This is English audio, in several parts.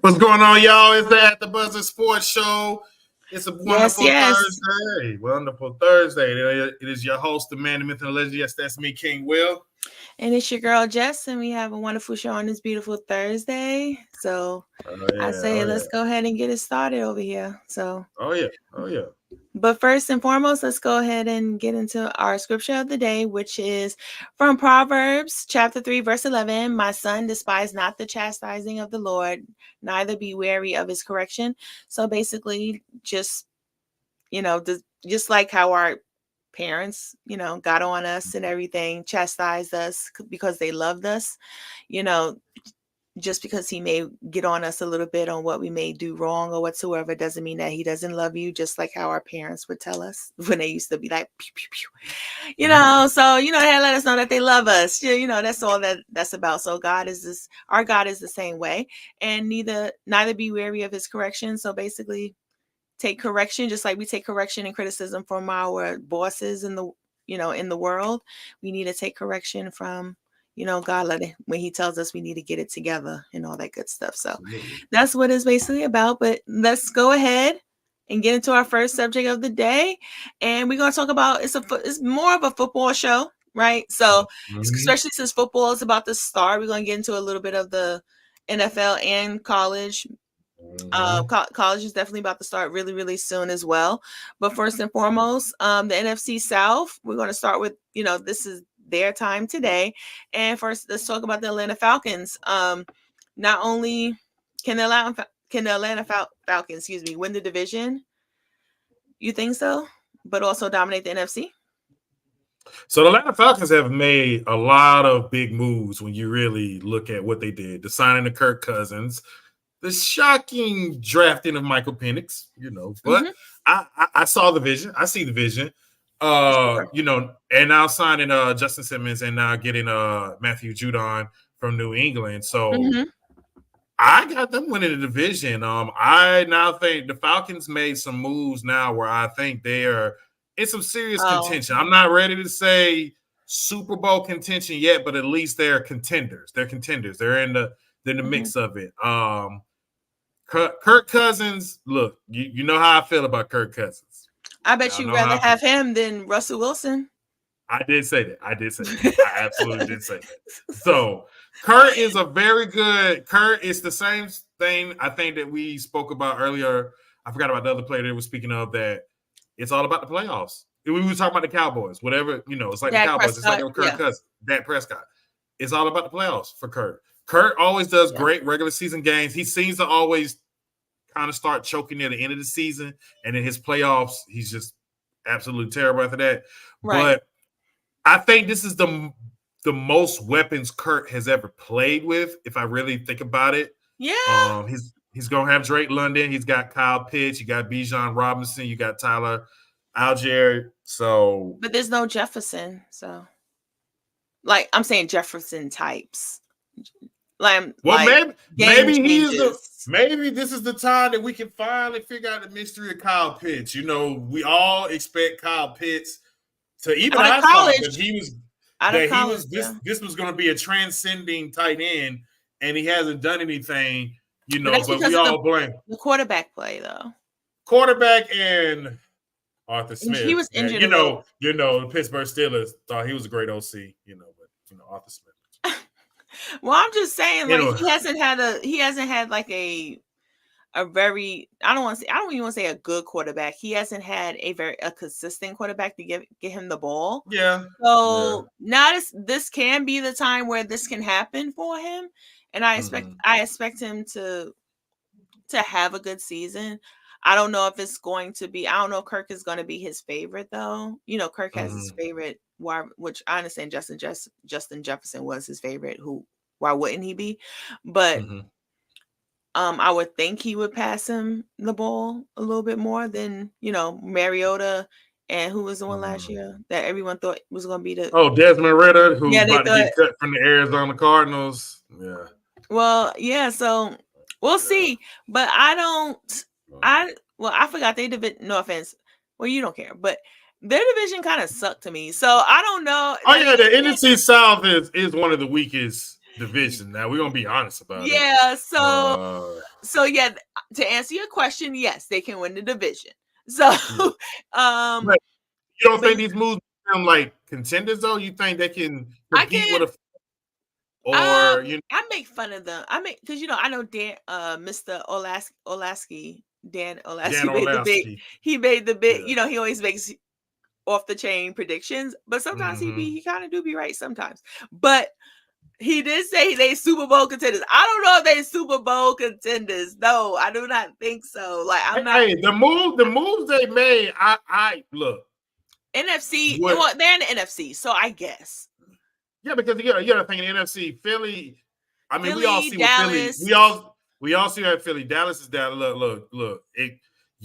What's going on, y'all? It's the At the Buzzer Sports Show. It's a wonderful Thursday. Wonderful Thursday. It is your host, the man, the myth, and the legend. Yes, that's me, King Will. And it's your girl, Jess, and we have a wonderful show on this beautiful Thursday. So I say let's go ahead and get it started over here. Oh, yeah. But first and foremost, let's go ahead and get into our scripture of the day, which is from Proverbs chapter 3, verse 11. My son, despise not the chastising of the Lord, neither be weary of his correction. So basically, just like how our parents, got on us and everything, chastised us because they loved us, just because he may get on us a little bit on what we may do wrong or whatsoever doesn't mean that he doesn't love you, just like how our parents would tell us when they used to be like, pew, pew, pew. So, they let us know that they love us. That's all that's about. So our God is the same way, and neither be weary of his correction. So basically take correction, just like we take correction and criticism from our bosses in the world. We need to take correction from God, when he tells us we need to get it together and all that good stuff. So that's what it's basically about. But let's go ahead and get into our first subject of the day. And we're going to talk about, it's more of a football show, right? So especially since football is about to start, we're going to get into a little bit of the NFL and college. College is definitely about to start really, really soon as well. But first and foremost, the NFC South, we're going to start with, this is their time today. And first, let's talk about the Atlanta Falcons. Not only can the Atlanta Falcons, win the division, you think so, but also dominate the NFC? So the Atlanta Falcons have made a lot of big moves when you really look at what they did. The signing of Kirk Cousins, the shocking drafting of Michael Penix, but I saw the vision. I see the vision. And now signing Justin Simmons and now getting Matthew Judon from New England. So I got them winning the division. I now think the Falcons made some moves now where I think they are in some serious contention. I'm not ready to say Super Bowl contention yet, but at least they're contenders. They're contenders. They're in the mix of it. Kirk Cousins, look, you know how I feel about Kirk Cousins. I bet you'd rather have him than Russell Wilson. I did say that. I absolutely did say that. So Kurt is a very good. Kurt is the same thing I think that we spoke about earlier. I forgot about the other player that was speaking of that. It's all about the playoffs. We were talking about the Cowboys, whatever, it's like Dak the Cowboys. Prescott, it's like Kirk Cousins, Dak Prescott. It's all about the playoffs for Kurt. Kurt always does great regular season games. He seems to always kind of start choking near the end of the season, and in his playoffs, he's just absolutely terrible after that. Right. But I think this is the most weapons Kurt has ever played with, if I really think about it. Yeah. He's gonna have Drake London. He's got Kyle Pitts. You got Bijan Robinson. You got Tyler Algier. So, but there's no Jefferson. So, like I'm saying, Jefferson types. Maybe maybe this is the time that we can finally figure out the mystery of Kyle Pitts. We all expect Kyle Pitts to even out of college. This was going to be a transcending tight end, and he hasn't done anything. But we all blame the quarterback play though. Quarterback and Arthur Smith. He was injured. The Pittsburgh Steelers thought he was a great OC. But Arthur Smith. Well, I'm just saying, he hasn't had like a very, I don't even want to say a good quarterback. He hasn't had a consistent quarterback to get him the ball. Yeah. So now this can be the time where this can happen for him, and I expect him to have a good season. I don't know if it's going to be. I don't know if Kirk is going to be his favorite though. Kirk has his favorite. Which I understand Justin Jefferson was his favorite. Why wouldn't he be? But I would think he would pass him the ball a little bit more than Mariota and who was the one last year that everyone thought was going to be the Desmond Ridder, who's about to get cut from the Arizona Cardinals. Yeah. Well, yeah. So we'll see, but I forgot they did. No offense. Well, you don't care, but their division kind of sucked to me. So I don't know. Oh yeah, the NFC South is one of the weakest division. Now we're gonna be honest about it. Yeah. So yeah, to answer your question, yes, they can win the division. So, But you don't think these moves become like contenders though? You think they can compete with a I make fun of them. Because I know Mr. Olaski, Dan Olaski made the big. Yeah. He always makes off the chain predictions, but sometimes he kind of do be right sometimes. But he did say they Super Bowl contenders. I don't know if they Super Bowl contenders. No, I do not think so. Like I'm not. Hey, the moves they made. I look. NFC. Well, they're in the NFC, so I guess. Yeah, because you got to think in the NFC, Philly. I mean, we all see Dallas. what Philly. We all see that Philly. Dallas is that. Look.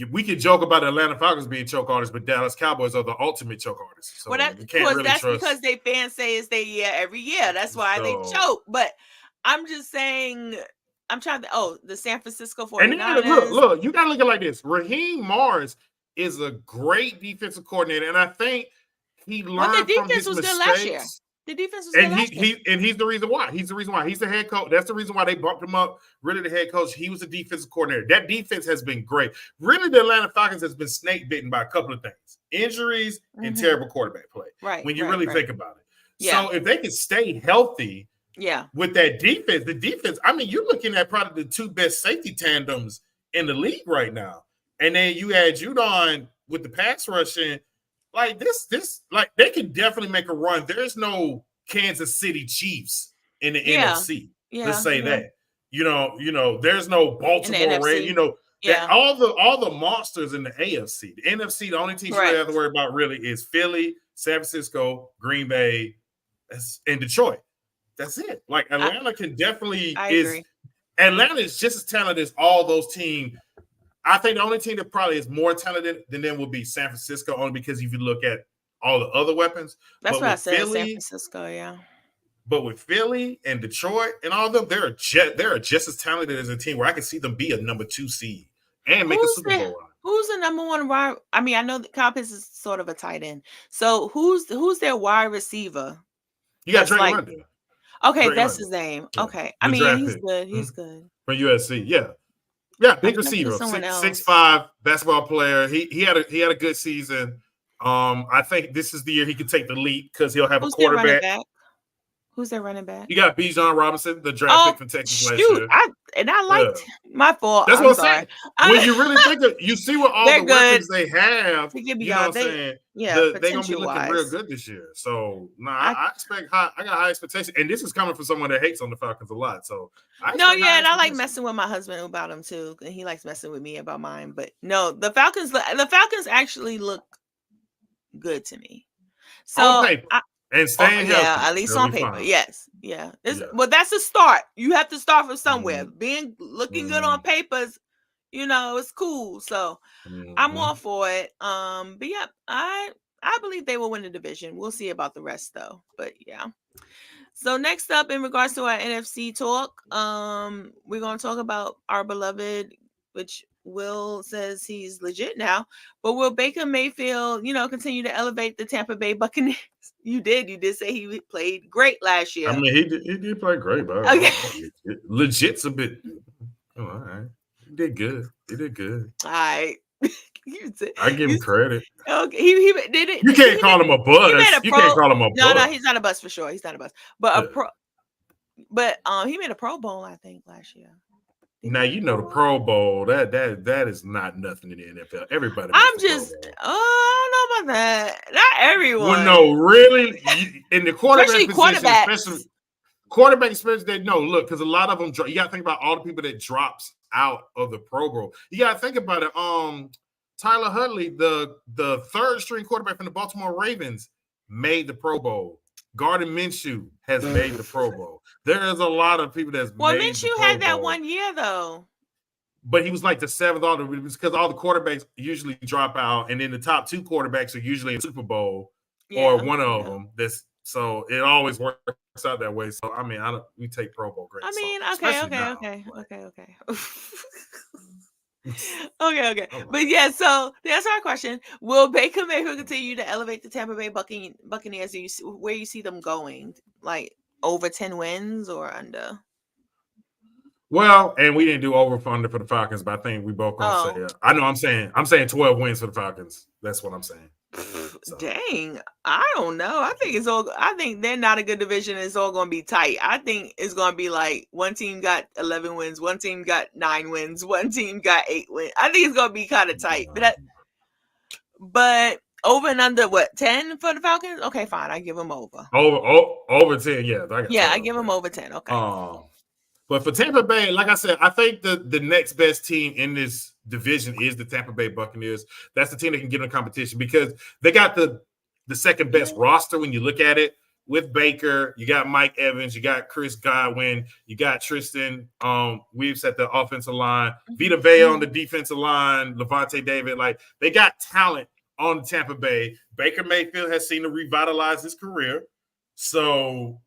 We can joke about the Atlanta Falcons being choke artists, but Dallas Cowboys are the ultimate choke artists. So we can't really trust. Because they fans say it's their year every year. That's why they choke. But I'm just saying, I'm trying to. The San Francisco 49ers. And then, look, you got to look at it like this. Raheem Morris is a great defensive coordinator, and I think he learned from his mistakes. Good last year. The defense was good last year. He's the reason why. He's the head coach. That's the reason why they bumped him up. Really, the head coach. He was the defensive coordinator. That defense has been great. Really, the Atlanta Falcons has been snake bitten by a couple of things: injuries and terrible quarterback play. Right. When you really think about it. Yeah. So if they can stay healthy, yeah, with that defense, the defense. I mean, you're looking at probably the two best safety tandems in the league right now, and then you add Judon with the pass rushing. Like this, like they could definitely make a run. There's no Kansas City Chiefs in the NFC. Let's say that. There's no Baltimore Ravens. That all the monsters in the AFC. The NFC, the only teams you have to worry about really is Philly, San Francisco, Green Bay, and Detroit. That's it. Like Atlanta can definitely Atlanta is just as talented as all those teams. I think the only team that probably is more talented than them will be San Francisco, only because if you look at all the other weapons. That's what I said, San Francisco, yeah. But with Philly and Detroit and all of them, they're just as talented as a team where I can see them be a number 2 seed and make a Super Bowl run. Who's the number 1 wide? I mean, I know the Kyle Pitts is sort of a tight end. So who's their wide receiver? You got Drake London. Okay, that's his name. Okay. I mean, he's good. He's good. From USC, yeah. Yeah, big receiver, 6'5" basketball player. He had a good season. I think this is the year he can take the leap because he'll have a quarterback. Who's their running back? You got Bijan Robinson, the draft pick from Texas last year. I liked my fault. That's what I'm saying. When you really think of, you see what all the weapons they have. You know what I'm saying? Yeah, they're gonna be looking real good this year. So I expect I got high expectations, and this is coming from someone that hates on the Falcons a lot. So and I like messing with my husband about them too, and he likes messing with me about mine. But no, the Falcons actually look good to me. So on paper. And staying healthy. Yeah, at least on paper. Fine. Yes. Yeah. Well, that's a start. You have to start from somewhere. Looking good on papers, it's cool. So I'm all for it. But yeah, I believe they will win the division. We'll see about the rest though. But yeah. So next up, in regards to our NFC talk, we're gonna talk about our beloved, which Will says he's legit now, but will Baker Mayfield, continue to elevate the Tampa Bay Buccaneers? You did say he played great last year. I mean, he did play great, but legit's a bit. All right, he did good. All right. I give him credit. Okay, he did it. You can't call him a buzz. You can't call him a buzz. No, he's not a buzz for sure. He's not a buzz, but he made a Pro Bowl, I think, last year. Now the Pro Bowl that is not nothing in the NFL. Everybody. I don't know about that. Not everyone. Well, no, really, in the quarterback position, especially they know. Look, because a lot of them, you got to think about all the people that drops out of the Pro Bowl. You got to think about it. Tyler Huntley, the third string quarterback from the Baltimore Ravens, made the Pro Bowl. Gardner Minshew has made the Pro Bowl. There is a lot of people that's made Minshew the Pro had that Bowl. 1 year though. But he was like the 7th order because all the quarterbacks usually drop out, and then the top 2 quarterbacks are usually in the Super Bowl or one of them. So it always works out that way. So I mean, we take Pro Bowl great. I mean, okay. Okay. But yeah, so that's our question. Will Baker Mayfield continue to elevate the Tampa Bay Buccaneers? Where you see them going? Like, over 10 wins or under? Well, and we didn't do over for under for the Falcons, but I think we both gonna say. I know I'm saying 12 wins for the Falcons. That's what I'm saying. So. Dang, I don't know. I think they're not a good division. It's all going to be tight. I think it's going to be like one team got 11 wins, one team got 9 wins, one team got 8 wins. I think it's going to be kind of tight. But over and under what, 10 for the Falcons? Okay, fine. I give them over. Over 10, yeah. I give them over 10. Okay. But for Tampa Bay, like I said, I think the next best team in this division is the Tampa Bay Buccaneers. That's the team that can get in competition because they got the second best roster when you look at it. With Baker, you got Mike Evans, you got Chris Godwin, you got Tristan Weaves at the offensive line, Vita Vea on the defensive line, Levante David. Like, they got talent on Tampa Bay. Baker Mayfield has seen to revitalize his career. So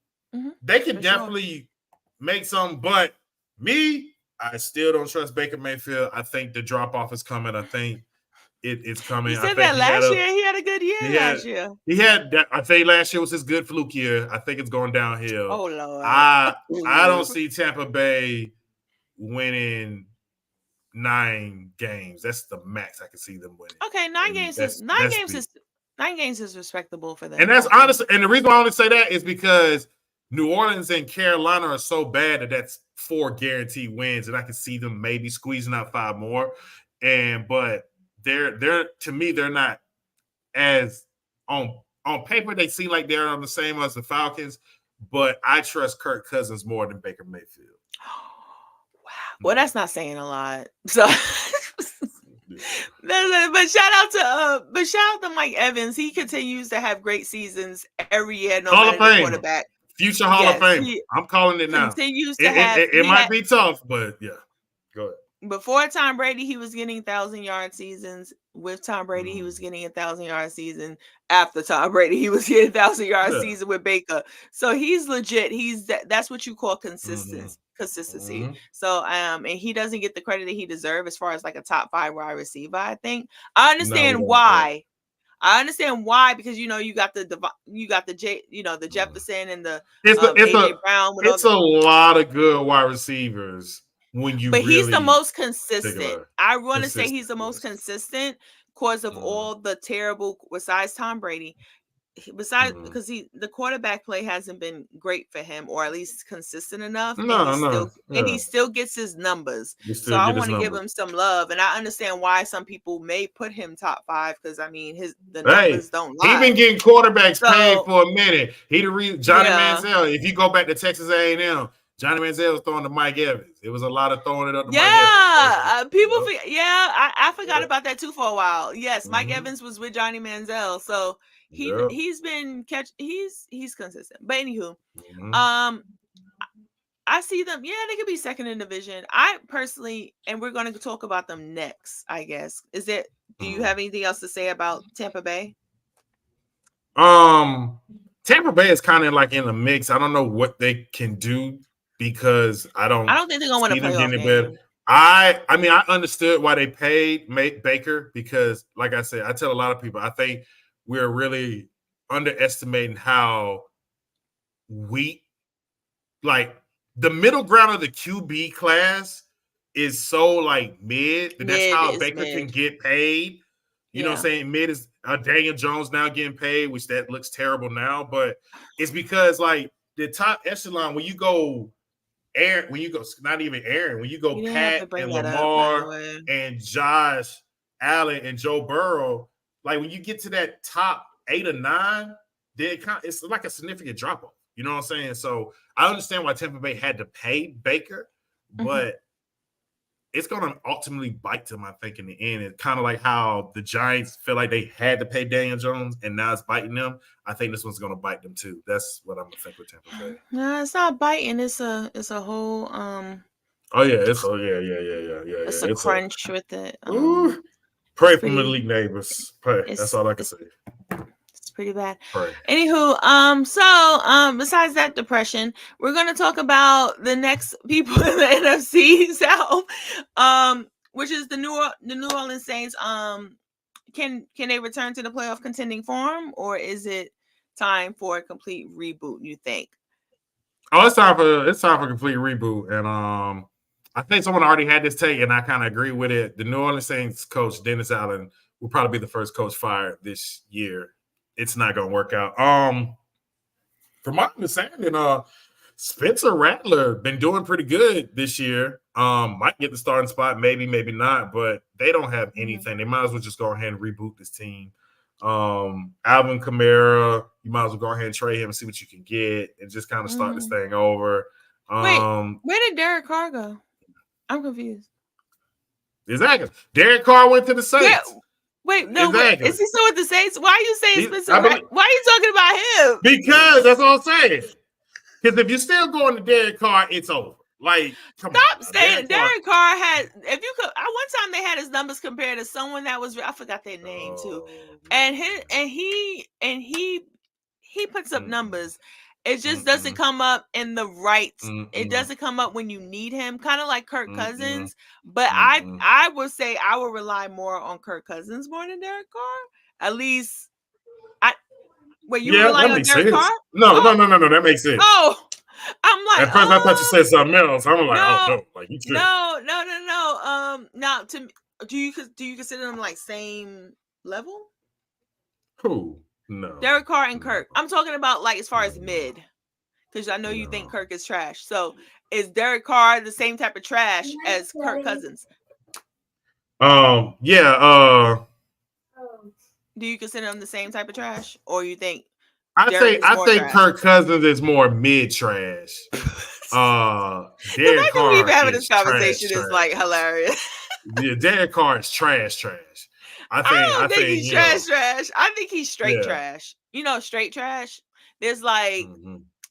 they can definitely make some, but I still don't trust Baker Mayfield. I think the drop-off is coming. I think it's coming. You said that last year. He had a good year last year. He had that. I think last year was his good fluke year. I think it's going downhill. Oh, Lord. I don't see Tampa Bay winning 9 games. That's the max I can see them winning. Okay, 9 games is respectable for them. And that's honest. And the reason why I only say that is because New Orleans and Carolina are so bad that that's 4 guaranteed wins, and I can see them maybe squeezing out 5 more. But they're to me, they're not as on paper. They seem like they're on the same as the Falcons, but I trust Kirk Cousins more than Baker Mayfield. Wow. Well, that's not saying a lot. So, but shout out to Mike Evans. He continues to have great seasons every year. No Hall of matter Fame. The quarterback. Future Hall of Fame. I'm calling it now. It might be tough, but yeah. Go ahead. Before Tom Brady, he was getting 1,000-yard seasons. With Tom Brady, he was getting 1,000-yard season. After Tom Brady, he was getting 1,000-yard season with Baker. So he's legit. That's what you call consistency. So and he doesn't get the credit that he deserves as far as like a top 5 wide receiver. I think I understand why. I understand why, because you got the Jefferson and the AJ Brown. It's a lot of good wide receivers when you. But he's the most consistent. I want to say he's the most consistent because of all the terrible. Besides Tom Brady, because the quarterback play hasn't been great for him, or at least consistent enough. And he still gets his numbers. So I want to give him some love, and I understand why some people may put him top 5 because I mean the numbers don't lie. He's been getting quarterbacks paid for a minute. Johnny Manziel. If you go back to Texas A&M, Johnny Manziel was throwing to Mike Evans. It was a lot of throwing it up to Mike Evans. People forget. I forgot about that too for a while. Yes, Mike Evans was with Johnny Manziel, so he's been he's consistent. But anywho, I see them. Yeah, they could be second in division. I personally, and we're going to talk about them next, I guess. Do you have anything else to say about Tampa Bay? Tampa Bay is kind of like in the mix. I don't know what they can do because I don't think they're going to win a playoff game. I mean, I understood why they paid Baker because, like I said, I tell a lot of people, I think we're really underestimating how weak, like the middle ground of the QB class is so like mid. That's how Baker can get paid. You know what I'm saying? Mid is Daniel Jones now getting paid, which that looks terrible now, but it's because like the top echelon, when you go not even Aaron, when you go Pat and Lamar and Josh Allen and Joe Burrow, like when you get to that top 8 or 9, then it's like a significant drop off. You know what I'm saying? So I understand why Tampa Bay had to pay Baker, but it's going to ultimately bite them, I think, in the end. It's kind of like how the Giants feel like they had to pay Daniel Jones, and now it's biting them. I think this one's going to bite them too. That's what I'm going to think with Tampa Bay. No, it's not biting. It's a whole. It's a crunch with it. Pray for my league neighbors. Pray. That's all I can say. It's pretty bad. Pray. Anywho, so besides that depression, we're gonna talk about the next people in the NFC South, which is the New Orleans Saints. Can they return to the playoff contending form, or is it time for a complete reboot, you think? Oh, it's time for a complete reboot. And I think someone already had this take, and I kind of agree with it. The New Orleans Saints coach Dennis Allen will probably be the first coach fired this year. It's not gonna work out. From my understanding, Spencer Rattler been doing pretty good this year. Might get the starting spot, maybe, maybe not, but they don't have anything. They might as well just go ahead and reboot this team. Alvin Kamara, you might as well go ahead and trade him and see what you can get and just kind of start this thing over. Wait, where did Derek Carr go? I'm confused. Exactly. Derek Carr went to the Saints. Yeah. Wait, no, exactly. Is he still with the Saints? Why are you saying Spencer? Why are you talking about him? Because that's what I'm saying. Because if you're still going to Derek Carr, it's over. Like, stop saying Derek Carr had. If you could, one time they had his numbers compared to someone that was. I forgot their name too, and he puts up numbers. It just doesn't come up in the right. It doesn't come up when you need him, kind of like Kirk Cousins. But I would say I would rely more on Kirk Cousins more than Derek Carr. At least, you rely on Derek Carr? No, that makes sense. Oh, I'm like, at first I thought you said something else. I'm like, no, like you tripping. No. Now, do you consider them like same level? Who? No. Derek Carr and Kirk. I'm talking about like as far as mid, because I know you think Kirk is trash. So is Derek Carr the same type of trash as Kirk Cousins? Yeah. Do you consider them the same type of trash, or you think? I think Kirk Cousins is more mid trash. Derek Carr we've having this conversation is like hilarious. Yeah, Derek Carr is trash. I don't think he's trash. I think he's straight trash. You know, straight trash. There's like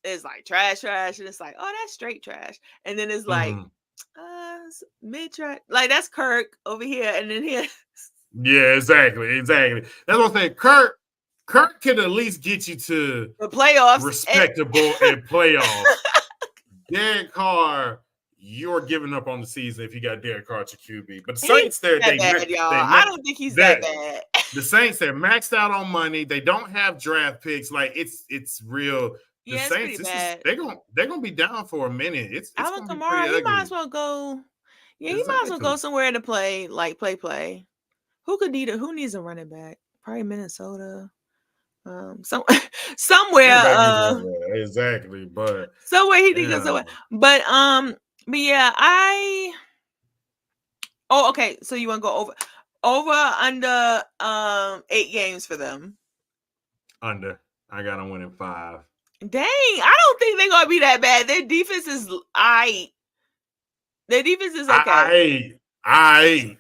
it's like trash, and it's like, oh, that's straight trash. And then it's like mid trash. Like that's Kirk over here, and then here. Yeah, exactly. That's what I'm saying. Kirk can at least get you to the playoffs, respectable and playoffs. Derek Carr, you're giving up on the season if you got Derek Carr to QB. But the Saints, I don't think he's that bad. The Saints, they're maxed out on money. They don't have draft picks. Like it's real. The Saints, they're gonna be down for a minute. It's Alvin Kamara, he might as well go. Yeah, he might as well go somewhere to play, like play. Who needs a running back? Probably Minnesota. Somewhere. Exactly, but somewhere he did go somewhere. But yeah, okay. So you want to go over under 8 games for them? Under. I got them winning 5. Dang, I don't think they're gonna be that bad. Their defense is aight. Their defense is okay. Nah, I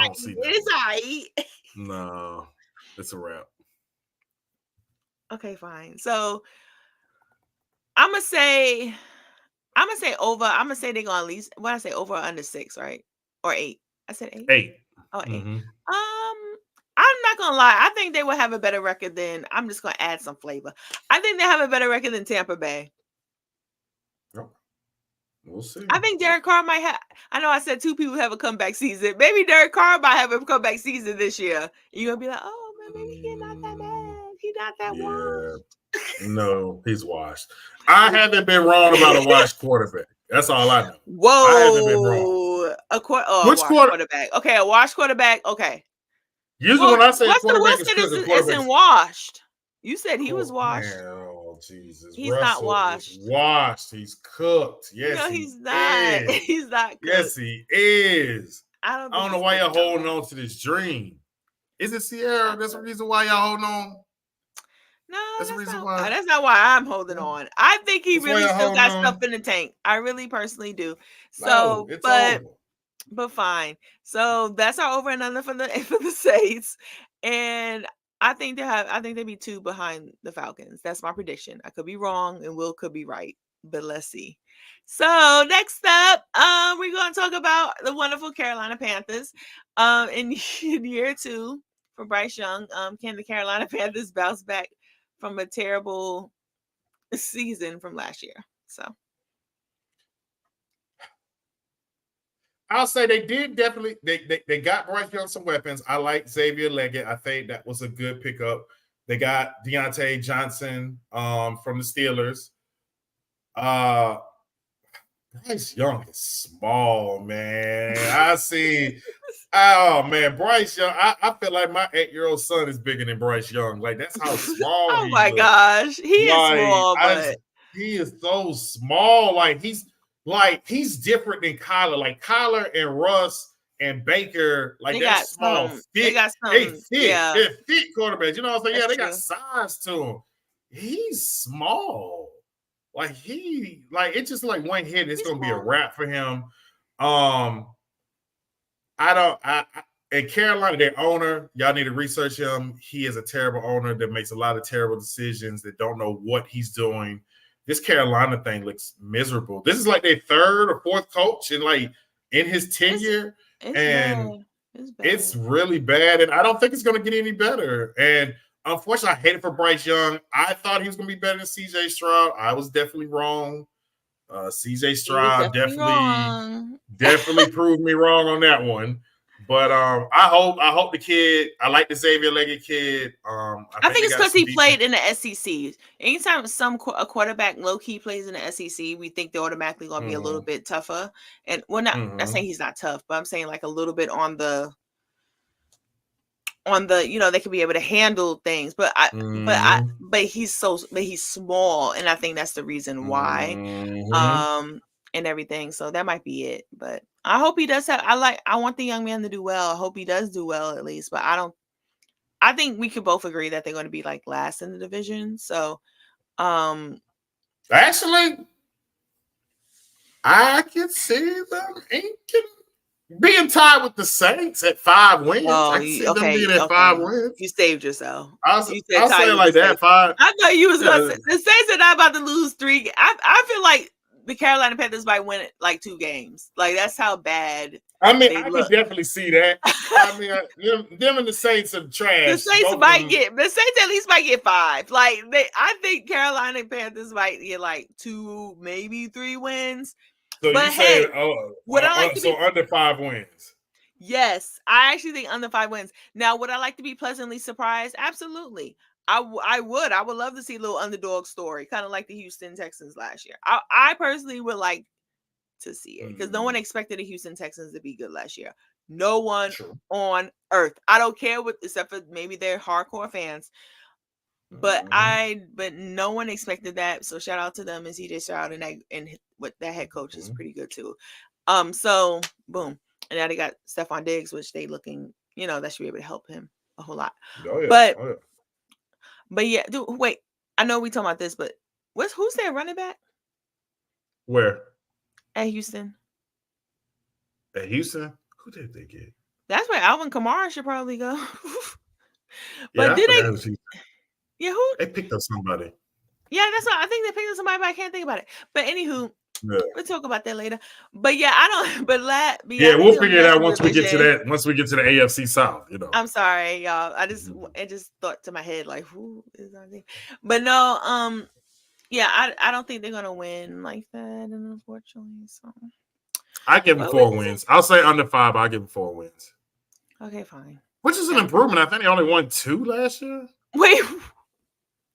don't see that. It's aight. No, it's a wrap. Okay, fine. So I'm gonna say over. I'm gonna say they're gonna at least. What I say over or under 6, right? Or 8? I said 8. 8. Oh, 8. I'm not gonna lie. I think they will have a better record than. I'm just gonna add some flavor. I think they have a better record than Tampa Bay. Oh, we'll see. I think Derek Carr might have. I know I said 2 people have a comeback season. Maybe Derek Carr might have a comeback season this year. You're gonna be like, oh man, maybe he's not that bad. He's not that washed. No, he's washed. I haven't been wrong about a washed quarterback. That's all I know. Whoa. I haven't been wrong. Which quarterback? Okay, a washed quarterback. Okay. Usually when I say quarterback, isn't washed. You said he was washed. Man, oh Jesus! He's not washed. Washed. He's cooked. Yes, no, he's not. Is. He's not cooked. Yes, he is. I don't know why you're holding on to this dream. Is it Sierra? That's the reason why y'all holding on. No, that's not why I'm holding on. I think he really still got stuff in the tank. I really personally do. So, but fine. So that's our over and under for the Saints, and I think they be 2 behind the Falcons. That's my prediction. I could be wrong, and Will could be right, but let's see. So next up, we're going to talk about the wonderful Carolina Panthers. In year 2 for Bryce Young, can the Carolina Panthers bounce back from a terrible season from last year? So I'll say they did definitely. They got Bryce Young some weapons. I like Xavier Leggett. I think that was a good pickup. They got Deontay Johnson from the Steelers. Bryce Young is small, man. I see. Oh man, Bryce Young. I feel like my 8-year-old son is bigger than Bryce Young. Like that's how small Oh he my looks. gosh, he is small, but He is so small. Like he's different than Kyler. Like Kyler and Russ and Baker, like they're small, they got some, yeah, they're fit quarterbacks. You know what I'm saying? That's Yeah, they true. got size to them. He's small. Like it's just like one hit, it's gonna be a wrap for him. In Carolina, their owner, y'all need to research him. He is a terrible owner that makes a lot of terrible decisions, that don't know what he's doing. This Carolina thing looks miserable. This is like their third or fourth coach in his tenure. It's really bad. And I don't think it's going to get any better. And unfortunately, I hate it for Bryce Young. I thought he was going to be better than CJ Stroud. I was definitely wrong. CJ Stroud definitely proved me wrong on that one. But I hope the kid. I like the Xavier Leggett kid. I think it's because he played in the SEC. Anytime a quarterback low key plays in the SEC, we think they're automatically going to be a little bit tougher. And not saying he's not tough, but I'm saying like a little bit on the they could be able to handle things. But he's small, and I think that's the reason why. And everything. So that might be it. But I hope he does I want the young man to do well. I hope he does do well at least. But I think we could both agree that they're going to be like last in the division. So actually, I can see them being tied with the Saints at 5 wins. I can see them being at 5 wins. You saved yourself. I'll say it like that. 5. I know you was going to say the Saints are not about to lose 3. I feel like the Carolina Panthers might win like 2 games. Like that's how bad. I mean, I can definitely see that. I mean, them and the Saints are trash. The Saints at least might get 5. Like I think Carolina Panthers might get like 2, maybe 3 wins. So but you say under 5 wins? Yes, I actually think under 5 wins. Now, would I like to be pleasantly surprised? Absolutely. I would love to see a little underdog story, kind of like the Houston Texans last year. I personally would like to see it because no one expected the Houston Texans to be good last year. No one on earth. I don't care except for maybe they're hardcore fans, but no one expected that. So shout out to them and CJ Stroud and what that head coach is pretty good too. So boom, and now they got Stephon Diggs, which they looking, that should be able to help him a whole lot. But yeah, dude, wait. I know we talking about this, but who's their running back? Where? At Houston. At Houston? Who did they get? That's where Alvin Kamara should probably go. But did they? Yeah, who? They picked up somebody. Yeah, that's what I think they picked up somebody, but I can't think about it. But anywho, we'll talk about that later. But yeah, I don't. But we'll figure it out once we get to that. Once we get to the AFC South, I'm sorry, y'all. It just thought to my head like, who is on there? But no, I don't think they're gonna win like that, and unfortunately, so I give them 4 wins. I'll say under 5. I'll give them 4 wins. Okay, fine. Which is an improvement. I think they only won 2 last year. Wait,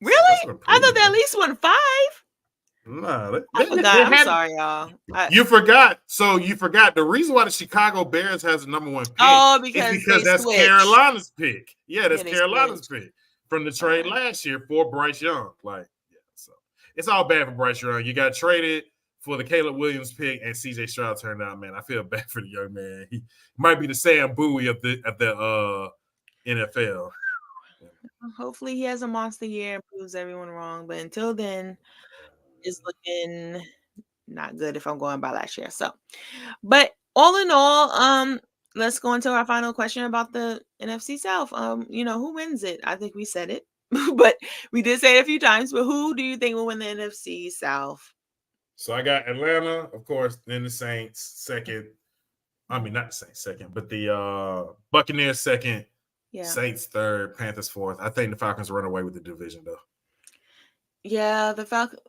really? I thought they at least won 5. No, I forgot. I'm sorry, y'all. You forgot. So you forgot the reason why the Chicago Bears has the number 1 pick. Oh, because that's switched. Carolina's pick. Yeah, that's Carolina's pick from the trade last year for Bryce Young. So it's all bad for Bryce Young. You got traded for the Caleb Williams pick, and CJ Stroud turned out. Man, I feel bad for the young man. He might be the Sam Bowie of the NFL. Hopefully, he has a monster year and proves everyone wrong. But until then, it's looking not good if I'm going by last year. So, but all in all, let's go into our final question about the NFC South. Who wins it? I think we said it, but we did say it a few times. But who do you think will win the NFC South? So I got Atlanta, of course, then the Saints second. I mean, not the Saints second, but the Buccaneers second. Yeah. Saints third, Panthers fourth. I think the Falcons run away with the division, though. Yeah, the Falcons.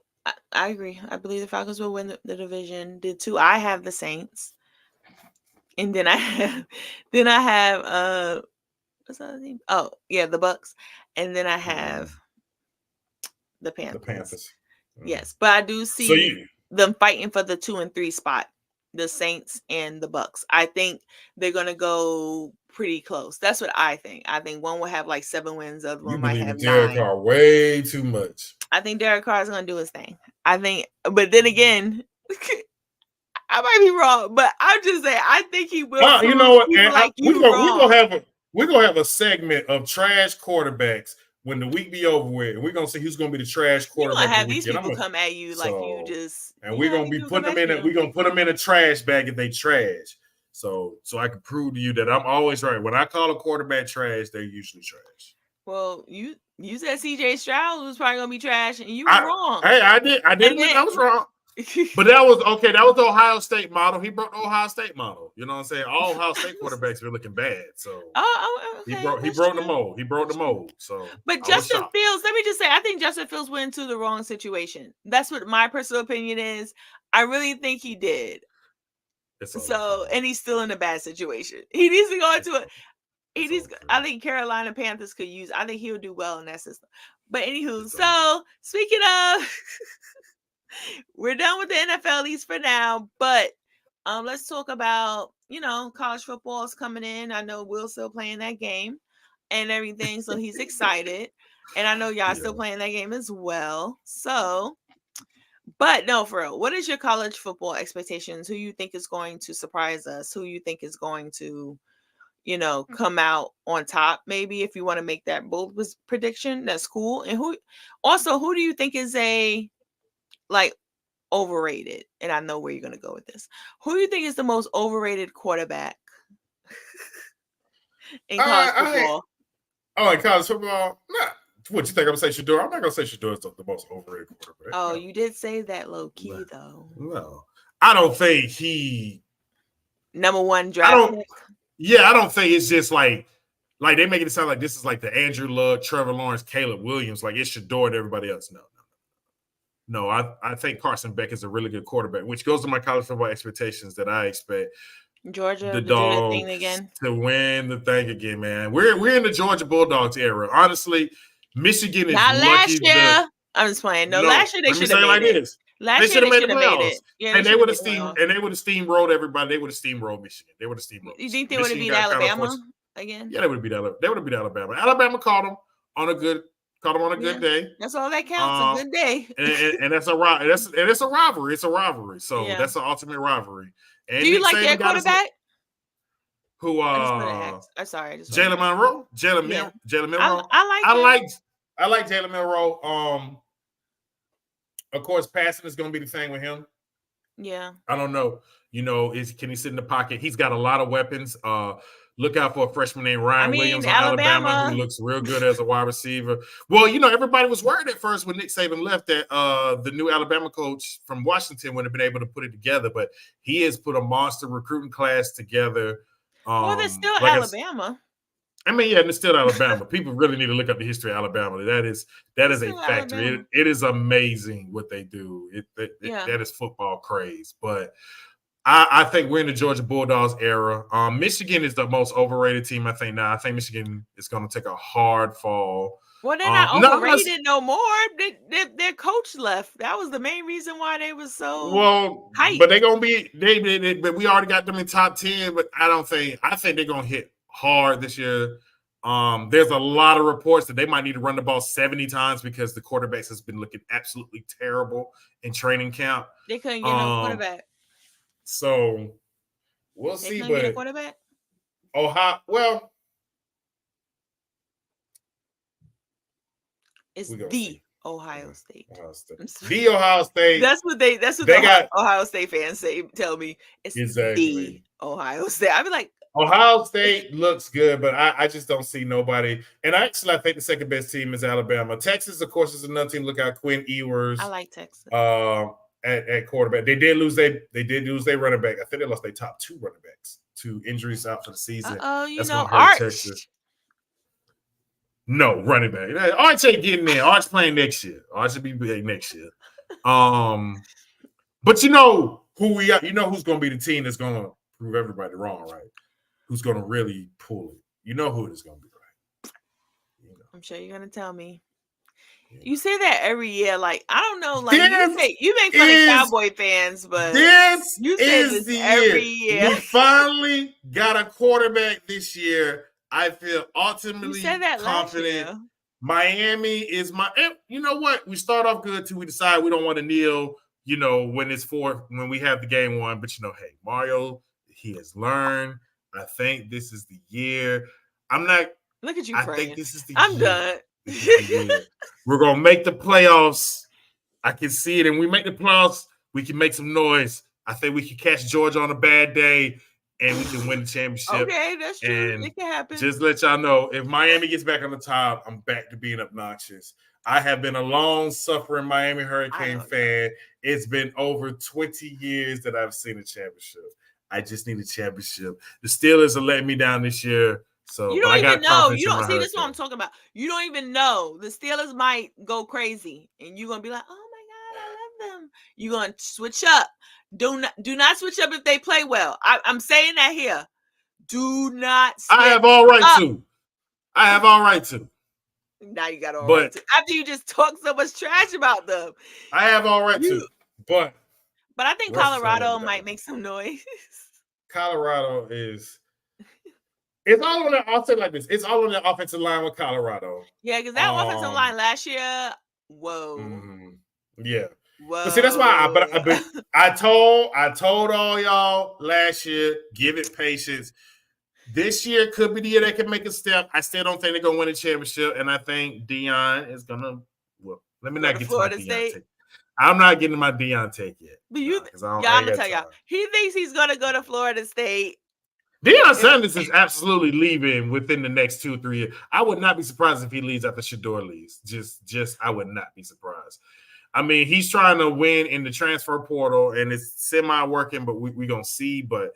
I agree. I believe the Falcons will win the division. Did too. I have the Saints, and then I have what's the other team? Oh yeah, the Bucks, and then I have the Panthers. Yes, but I do see them fighting for the 2 and 3 spot, the Saints and the Bucks. I think they're gonna go pretty close. That's what I think. I think one will have like 7 wins, the other one might have 9. Derek Carr way too much. I think Derek Carr is gonna do his thing. I think, but then again, I might be wrong, but I'm just saying I think he will. You know what? We're gonna have a segment of trash quarterbacks when the week be over with, and we're gonna see who's gonna be the trash quarterback. You're gonna have these people come at you like you just, and we're gonna be putting them in. We're gonna put them in a trash bag if they trash. So I can prove to you that I'm always right. When I call a quarterback trash, they're usually trash. Well, you said CJ Stroud was probably gonna be trash, and you were wrong. Hey, I did. I was wrong. But that was okay. That was the Ohio State model. He broke the Ohio State model. You know what I'm saying? All Ohio State quarterbacks were looking bad. So okay. He broke the mold. He broke the mold. So, but Justin Fields, let me just say, I think Justin Fields went into the wrong situation. That's what my personal opinion is. I really think he did. So, and he's still in a bad situation. He needs to go into it. I think Carolina Panthers could use. I think he'll do well in that system. But anywho, so speaking of. We're done with the NFL, at least for now, but let's talk about, college football is coming in. I know Will's still playing that game and everything, so he's excited. And I know y'all still playing that game as well. So, but no, for real, what is your college football expectations? Who you think is going to surprise us? Who you think is going to, come out on top? Maybe if you want to make that bold prediction, that's cool. And who do you think is overrated? And I know where you're going to go with this. Who do you think is the most overrated quarterback in college football? In college football? Nah. What you think I'm going to say Shedeur? I'm not going to say Shedeur is the most overrated quarterback. Oh, you did say that low key, though. No. I don't think he... Number 1 draft pick? Yeah, I don't think it's just like they make it sound like this is like the Andrew Luck, Trevor Lawrence, Caleb Williams. Like it's Shedeur to everybody else. No, I think Carson Beck is a really good quarterback, which goes to my college football expectations that I expect Georgia the Dogs to win the thing again, man. We're in the Georgia Bulldogs era. Honestly, Michigan is not last year. I'm just playing. No, last year they should have made it. Last year they should have made it. Yeah, and they would have steamrolled everybody. They would have steamrolled Michigan. They would have steamrolled. You think they would have beat Alabama again? Yeah, they would have beat Alabama. They would have beat Alabama. Alabama caught them on a good day. That's all that counts. A good day. and that's a rivalry. It's a rivalry. So that's an ultimate rivalry. And do you like their quarterback? Who? I'm sorry. Jalen Monroe. Jalen Monroe. I like Jalen Monroe. Of course, passing is going to be the thing with him. Yeah. I don't know. Can he sit in the pocket? He's got a lot of weapons. Look out for a freshman named Ryan Williams on Alabama who looks real good as a wide receiver. Well, everybody was worried at first when Nick Saban left that the new Alabama coach from Washington wouldn't have been able to put it together, but he has put a monster recruiting class together. Well, they're still Alabama. It's still Alabama. People really need to look up the history of Alabama. That is a factory. It is amazing what they do. That is football craze. But I think we're in the Georgia Bulldogs era. Michigan is the most overrated team, I think, now. I think Michigan is going to take a hard fall. Well, they're not overrated no more. Their coach left. That was the main reason why they was so hyped. But they're going to be but we already got them in top 10, but I think they're going to hit hard this year. There's a lot of reports that they might need to run the ball 70 times because the quarterbacks has been looking absolutely terrible in training camp. They couldn't get no quarterback. So we'll see. But get a quarterback? It's the Ohio State. The Ohio State. That's what they got. Ohio State fans tell me it's the Ohio State. I'd be like, Ohio State looks good, but I just don't see nobody. And I think the second best team is Alabama. Texas, of course, is another team. Look out, Quinn Ewers. I like Texas. At quarterback, they did lose their running back. I think they lost their top 2 running backs to injuries out for the season. That's gonna hurt Texas. No running back. Arch ain't getting there. Arch playing next year. Arch will be big next year. But who we got? Who's gonna be the team that's gonna prove everybody wrong, right? Who's gonna really pull it? Who it is gonna be, right? I'm sure you're gonna tell me. You say that every year. Like, I don't know. Like, This you make fun of Cowboy fans, but this you say is this the every year. year. We finally got a quarterback this year. I feel ultimately You said that confident. last year. Miami is you know what? We start off good till we decide we don't want to kneel, when it's when we have the game one. But hey, Mario, he has learned. I think this is the year. Look at you I praying. think this is the I'm year. done. This is the year. We're gonna make the playoffs. I can see it. And we make the playoffs, we can make some noise. I think we can catch Georgia on a bad day and we can win the championship. Okay, that's true. And it can happen. just let y'all know, if Miami gets back on the top, I'm back to being obnoxious. I have been a long-suffering Miami Hurricane fan. It's been over 20 years that I've seen a championship. I just need a championship. The Steelers are letting me down this year. So you don't even know. You don't see. Hurricane. This is what I'm talking about. You don't even know. The Steelers might go crazy, and you're gonna be like, "Oh my god, I love them." You're gonna switch up. Do not switch up if they play well. I'm saying that here. Do not. I have all right to. I have all right to. Now you got all right to. After you just talk so much trash about them, I have all right to. But I think Colorado might make some noise. Colorado is. It's all on the. I'll say it like this. It's all on the offensive line with Colorado. Yeah, because that offensive line last year. Whoa. Yeah. Whoa. But see, that's why. I told all y'all last year. Give it patience. This year could be the year they can make a step. I still don't think they're gonna win a championship, and I think Deion is gonna. Well, let me not get to my Deion take. I'm not getting my Deion take yet. But I'm gonna tell y'all. He thinks he's gonna go to Florida State. Deion Sanders is absolutely leaving within the next 2 or 3 years. I would not be surprised if he leaves after Shedeur leaves. Just I would not be surprised. I mean, he's trying to win in the transfer portal, and it's semi-working, but we're going to see. But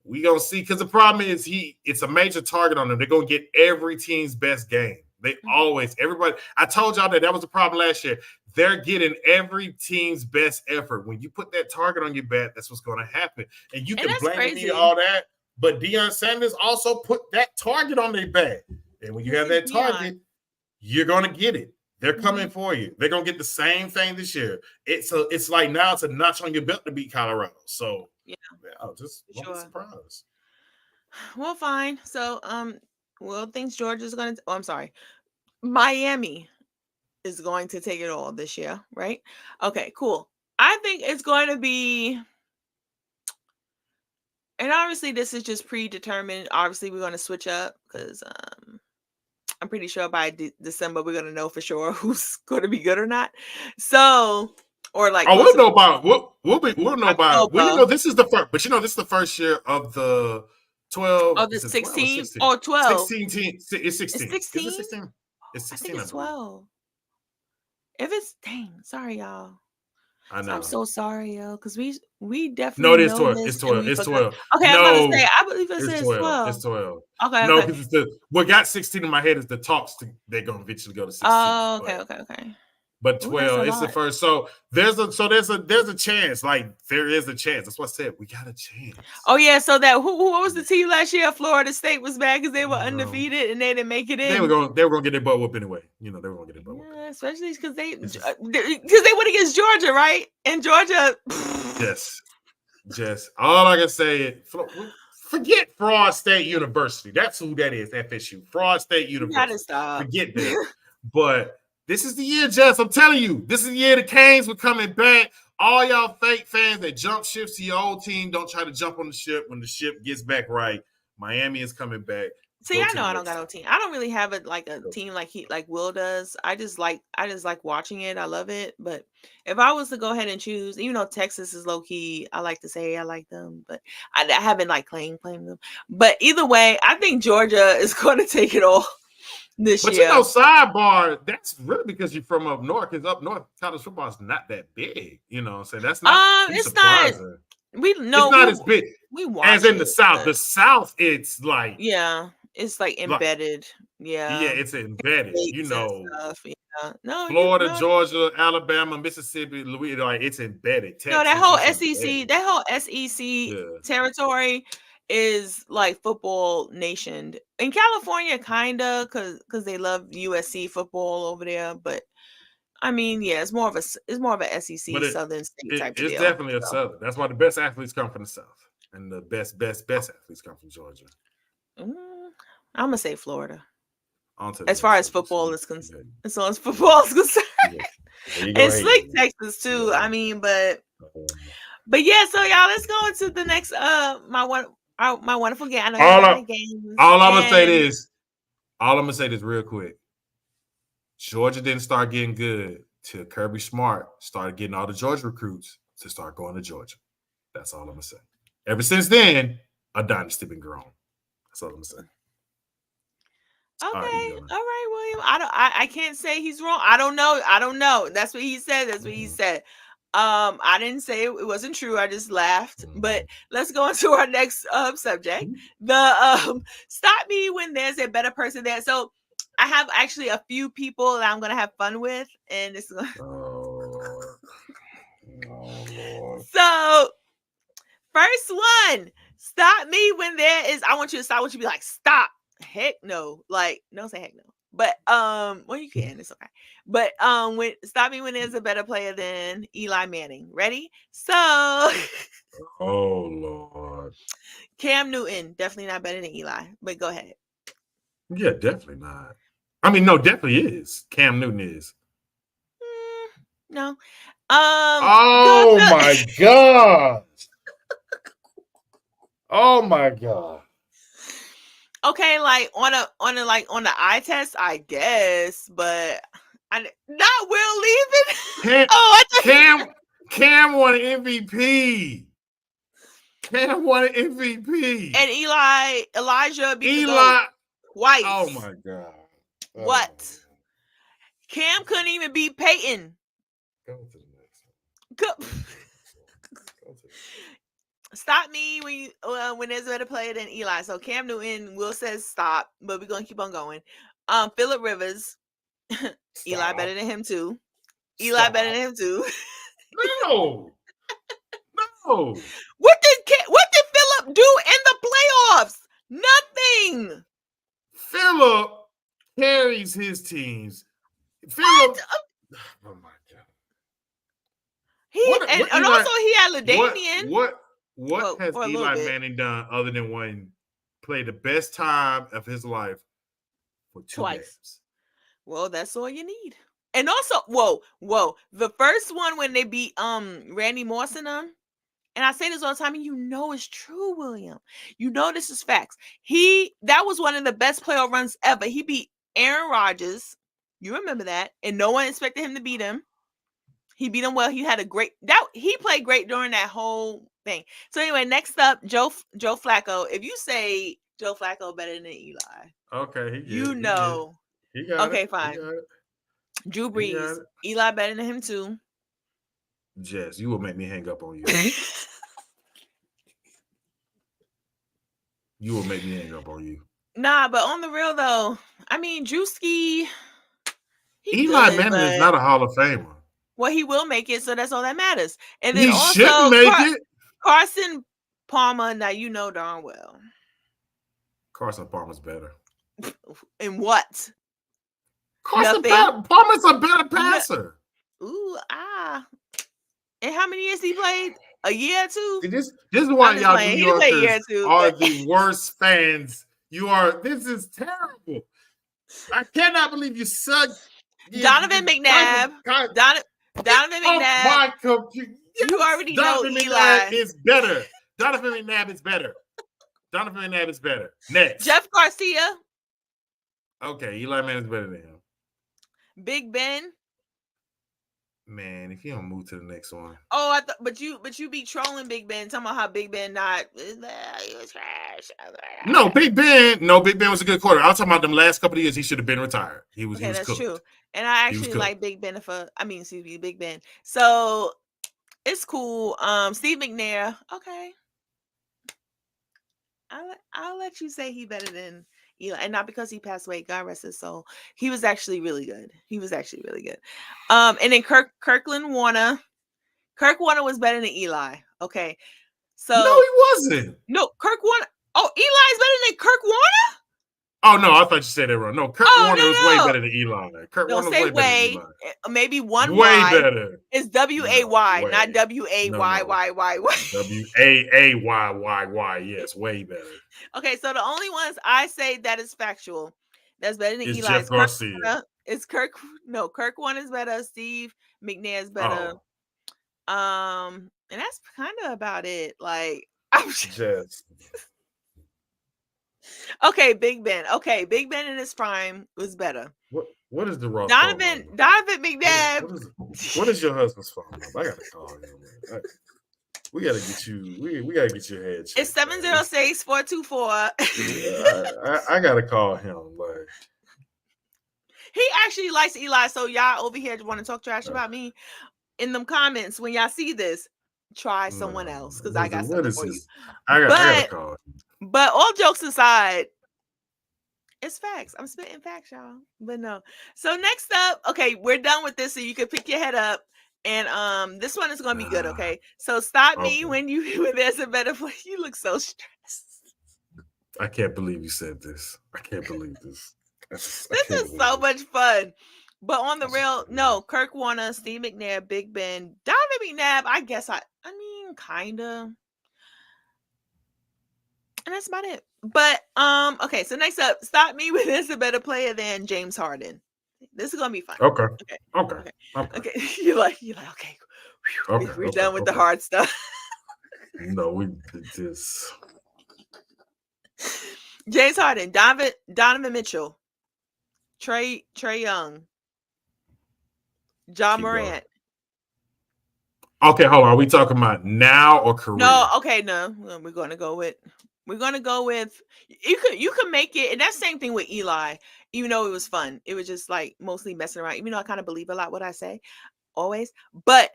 we're going to see, because the problem is it's a major target on them. They're going to get every team's best game. They always, everybody. I told y'all that was the problem last year. They're getting every team's best effort. When you put that target on your back, that's what's going to happen. And you can blame me all that. But Deion Sanders also put that target on their back. And when you have that target, you're going to get it. They're coming for you. They're going to get the same thing this year. It's like now it's a notch on your belt to beat Colorado. So, just won't be surprised. Well, fine. So, thinks Georgia's going to – I'm sorry. Miami is going to take it all this year, right? Okay, cool. I think it's going to be – and obviously, this is just predetermined. Obviously, we're going to switch up because I'm pretty sure by December we're going to know for sure who's going to be good or not. So, or like, we'll know about we'll know about. This is the first, but this is the first year of the 12. Oh, the 16 or 12. 16. It's 16. It's 16. Is it 16? It's 16. I think it's 12. If it's sorry, y'all. I know. I'm so sorry, yo, because we definitely no, it is 12. It's 12. It's 12. Okay, I'm about to say, I believe it says 12. It's 12. Okay. No, because what got 16 in my head is the talks they're gonna eventually go to 16. Oh, okay. But 12 is the first. So there's a chance. Like there is a chance. That's what I said. We got a chance. Oh yeah. So that what was the team last year? Florida State was bad because they were undefeated and they didn't make it in. They were gonna get their butt whooped anyway. They were gonna get their butt whooped. Yeah, especially because they went against Georgia, right? And Georgia. Yes. All I can say is forget Fraud State University. That's who that is. FSU. Fraud State University. You gotta stop. Forget that. But this is the year, Jess. I'm telling you, this is the year the Canes were coming back. All y'all fake fans that jump ships to your old team, don't try to jump on the ship when the ship gets back right. Miami is coming back. See, I know I don't got no team. I don't really have a team like Will does. I just like watching it. I love it. But if I was to go ahead and choose, even though Texas is low key, I like to say I like them, but I haven't claimed them. But either way, I think Georgia is going to take it all. But year. Sidebar, that's really because you're from up north, because up north, college football is not that big. So that's not it's surprising. It's not as big. We watch as in the South. The South, it's like it's embedded. It's embedded. Stuff, No, Florida, Georgia, Alabama, Mississippi, Louisiana, it's embedded. Texas, that whole SEC, territory is like football nation. In California, kinda, because they love USC football over there, but I mean, yeah, it's more of a SEC But Southern State type of it's deal. definitely a Southern. That's why the best athletes come from the South, and the best athletes come from Georgia. I'm gonna say Florida. On to As the next far as subject. football is concerned, There you go, and slick Hayden. Texas too. Yeah. I mean, but yeah. So y'all, let's go into the next my wonderful game. I know y'all like games. All I'm gonna say this real quick. Georgia didn't start getting good till Kirby Smart started getting all the Georgia recruits to start going to Georgia. That's all I'm gonna say. Ever since then, a dynasty been grown. That's all I'm gonna say. Okay, all right, William. I can't say he's wrong. I don't know. That's what he said. I didn't say it wasn't true. I just laughed. But let's go into our next subject. The stop me when there's a better person there. So I have actually a few people that I'm gonna have fun with, and it's so first one, stop me when there is. I want you to stop. I want you to be like, stop. Heck no. Like, don't say heck no. But well, you can, it's okay. But when stop me when there's a better player than Eli Manning. Ready? So oh Lord. Cam Newton, definitely not better than Eli, but go ahead. Yeah, definitely not. I mean, no, definitely is. Cam Newton is. No. Oh my God. Oh my God. Okay, like on the eye test, I guess, but not Will leaving. Cam won an MVP. Cam won an MVP. And Elijah beat the GOAT twice. Oh my God. Oh what? Cam couldn't even beat Peyton. Go to the next one. Stop me when there's a better player than Eli. So Cam Newton, Will says stop, but we're gonna keep on going. Phillip Rivers, Eli better than him too. Eli better than him too. No. What did Phillip do in the playoffs? Nothing. Phillip carries his teams. Phillip. Oh my God. And also he had LaDainian. What has Eli Manning done other than play the best time of his life for twice games? Well, that's all you need. And also, whoa, the first one when they beat Randy Moss and them, and I say this all the time, and you know it's true, William. You know this is facts. That was one of the best playoff runs ever. He beat Aaron Rodgers. You remember that, and no one expected him to beat him. He beat him well. He had he played great during that whole thing. So anyway, next up, Joe Flacco. If you say Joe Flacco better than Eli, okay, you know. He got okay, it. fine. Drew Brees, Eli better than him too. Jess, you will make me hang up on you. You will make me hang up on you. Nah, but on the real though, I mean, Drewski. Eli Manning is not a Hall of Famer. Well, he will make it, so that's all that matters. And then he also shouldn't make it. Carson Palmer. Now you know darn well. Carson Palmer's better. In what? Carson Palmer's a better passer. Ooh, And how many years he played? A year or two? This is why y'all New Yorkers are the worst fans. This is terrible. I cannot believe you suck. Donovan McNabb. Donovan McNabb. My computer. You already Donovan know Eli. McNabb is better. Donovan McNabb is better. Donovan McNabb is better. Next. Jeff Garcia. Okay, Eli Manning is better than him. Big Ben. Man, if you don't move to the next one. Oh, but you be trolling Big Ben, talking about how Big Ben he was trash. No, Big Ben was a good quarterback. I'm talking about them last couple of years. He should have been retired. He was that's cooked. True. And I actually like Big Ben Big Ben. So it's cool. Steve McNair. Okay. I'll let you say he better than Eli, and not because he passed away. God rest his soul. He was actually really good. And then Kirkland Warner. Kirk Warner was better than Eli. Okay. So no, he wasn't. No, Kirk Warner. Oh, Eli's better than Kirk Warner? Oh no, I thought you said that wrong. No, Kurt Warner was way better than Eli. Kurt Warner was way better than Eli. Maybe one way Y. better. It's W-A-Y, not W-A-Y-Y-Y-Y. W-A-A-Y-Y-Y. Yes, way better. Okay, so the only ones I say that is factual, that's better than Eli. Jeff Garcia. Kirk Warner is better. Steve McNair is better. And that's kind of about it. Like, I'm just okay, Big Ben. Okay, Big Ben in his prime was better. What is the Ross? Donovan McNabb. What is your husband's phone number? I gotta call him. Man. We gotta get you. We gotta get your head checked. It's 706-424. I gotta call him. Like, he actually likes Eli. So y'all over here want to talk trash about me in them comments when y'all see this. Try someone else because I got something for you. I gotta call him. But all jokes aside, it's facts. I'm spitting facts, y'all. But no. So next up, okay, we're done with this, so you can pick your head up. And this one is gonna be good, okay? So stop me when there's a better place. You look so stressed. I can't believe you said this. I can't believe this. This is so much fun. But on the real, no, Kirk Warner, Steve McNair, Big Ben, Donovan McNabb, I guess I mean kinda. And that's about it. But okay, so next up, stop me when there's a better player than James Harden. This is gonna be fun. Okay. You're like, okay. We're done with the hard stuff. No, we just James Harden, Donovan Mitchell, Trey Young, John Morant. Okay, hold on. Are we talking about now or career? No, okay, no. We're gonna go with you can make it, and that's the same thing with Eli. Even though it was fun, it was just like mostly messing around. Even though I kind of believe a lot what I say, always. But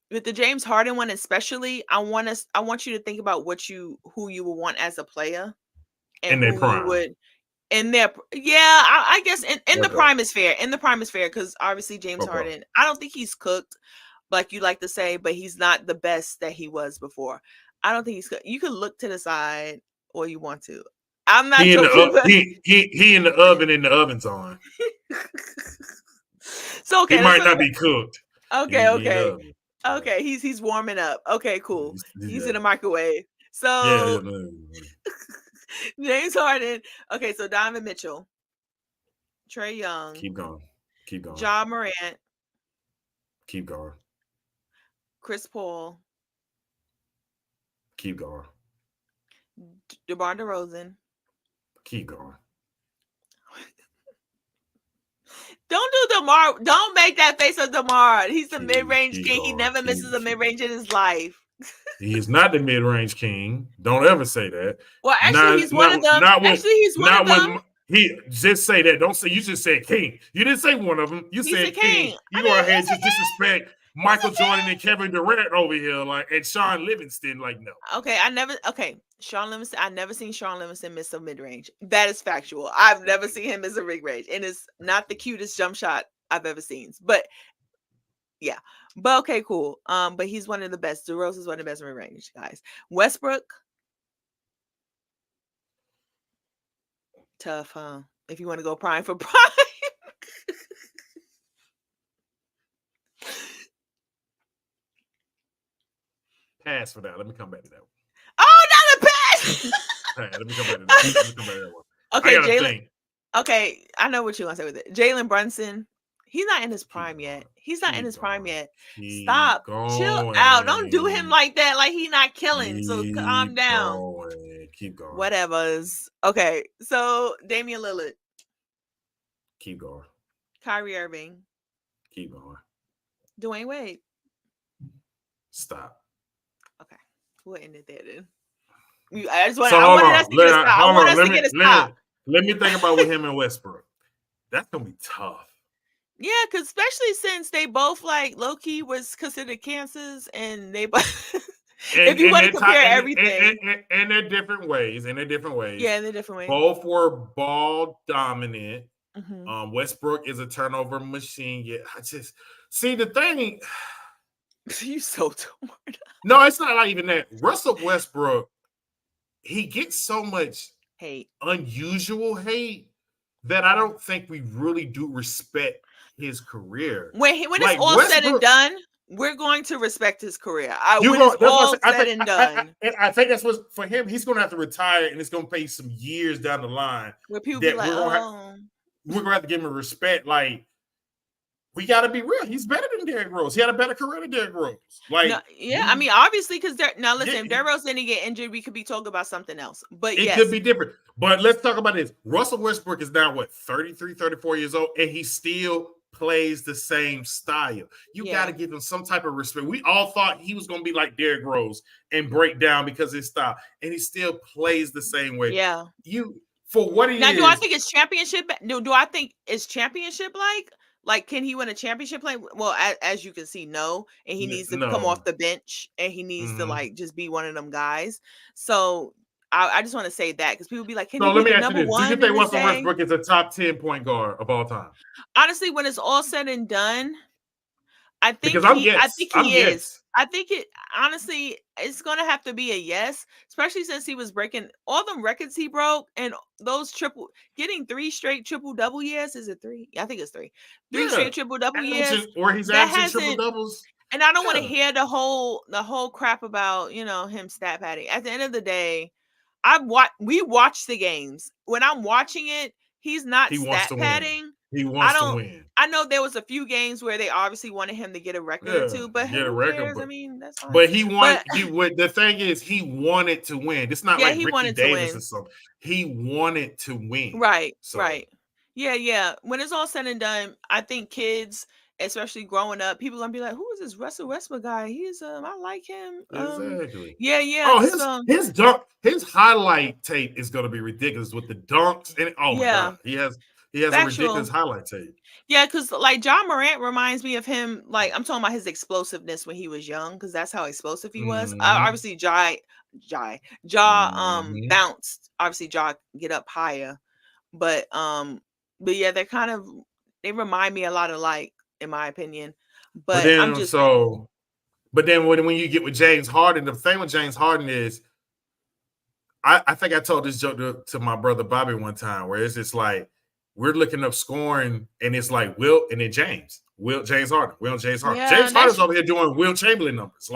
with the James Harden one especially, I want you to think about who you would want as a player, and in their prime. I guess in the prime is fair. In the prime is fair because obviously James Harden, I don't think he's cooked, like you like to say, but he's not the best that he was before. I don't think he's cooked. You can look to the side or you want to. I'm not he in the oven and the oven's on. So okay, he might not be cooked. Okay, he's warming up. Okay, cool. He's in the microwave. So James Harden. Okay, so Donovan Mitchell, Trey Young. Keep going. Ja Morant. Keep going. Chris Paul. Keep going. DeMar DeRozan. Keep going. Don't do DeMar. Don't make that face of DeMar. He's the mid-range king. He never misses a mid-range in his life. He is not the mid-range king. Don't ever say that. Well, actually, he's one of them. He's one of them. He just say that. Don't say you just said king. You didn't say one of them. You said king. You are ahead to disrespect Michael Jordan and Kevin Durant over here, and Sean Livingston. No. Sean Livingston. I've never seen Sean Livingston miss a mid-range. That is factual. I've never seen him miss a mid-range, and it's not the cutest jump shot I've ever seen. But yeah. But okay, cool. But he's one of the best. DeRozan is one of the best mid-range guys. Westbrook. Tough, huh? If you want to go prime for prime. Pass for that. Let me come back to that one. Oh, not a pass. Let me come back to that one. Okay, Jalen. Okay, I know what you're gonna say with it. Jalen Brunson. He's not in his prime yet. Stop. Chill out. Don't do him like that. Like he's not killing. So calm down. Keep going. Whatever's. Okay. So Damian Lillard. Keep going. Kyrie Irving. Keep going. Dwayne Wade. Stop. Okay. We'll end it there then. I just want us to get a stop. Let me think about with him and Westbrook. That's gonna be tough. Yeah, because especially since they both low-key was considered cancers, and they both if you want to compare everything. And they're different ways. Yeah, in different ways. Both were ball dominant. Mm-hmm. Westbrook is a turnover machine. Yeah, I just see the thing. You so torn. No, it's not even that. Russell Westbrook, he gets so much unusual hate that I don't think we really do respect his career. When it's all said and done, we're going to respect his career. When it's all said and done. I think that's what, for him, he's going to have to retire, and it's going to pay some years down the line. Where people be like, we're going to have to give him respect. Like, we got to be real. He's better than Derrick Rose. He had a better career than Derrick Rose. Like, I mean, obviously, because if Derrick Rose didn't get injured, we could be talking about something else. But it could be different. But let's talk about this. Russell Westbrook is now, 33, 34 years old, and he still plays the same style. You got to give him some type of respect. We all thought he was going to be like Derrick Rose and break down because of his style, and he still plays the same way. Yeah. For what he is. Now, do I think it's championship? Do I think it's championship like? Like, can he win a championship play? Well, as you can see, no. And he needs to come off the bench, and he needs to just be one of them guys. So I just want to say that because people be like, can he be number one? Do you think Russell Westbrook is a top 10 point guard of all time? Honestly, when it's all said and done, I think he is. I think honestly, it's going to have to be a yes, especially since he was breaking all them records he broke and those getting 3 straight triple-double years. Is it 3? I think it's 3. 3 straight triple-double years. Or he's averaging triple-doubles. And I don't want to hear the whole crap about, him stat padding. At the end of the day, we watch the games. When I'm watching it, he's not stat padding. He wants to win. I know there was a few games where they obviously wanted him to get a record or two, but who cares? I mean, that's fine. But the thing is, he wanted to win. It's not like Ricky Davis or something. He wanted to win. Right, right. Yeah. When it's all said and done, I think kids, especially growing up, people are gonna be like, "Who is this Russell Westbrook guy? He's I like him." Exactly. Yeah. Oh, his highlight tape is gonna be ridiculous with the dunks and my God, he has a ridiculous highlight tape. Yeah, because like John Morant reminds me of him. Like, I'm talking about his explosiveness when he was young, because that's how explosive he was. Obviously, Ja bounced. Obviously, Ja get up higher, but yeah, they remind me a lot alike, in my opinion. But then when you get with James Harden, the thing with James Harden is, I think I told this joke to my brother Bobby one time, where it's just like, we're looking up scoring, and it's like Wilt and then James Harden. Yeah, James Harden's over here doing Wilt Chamberlain numbers.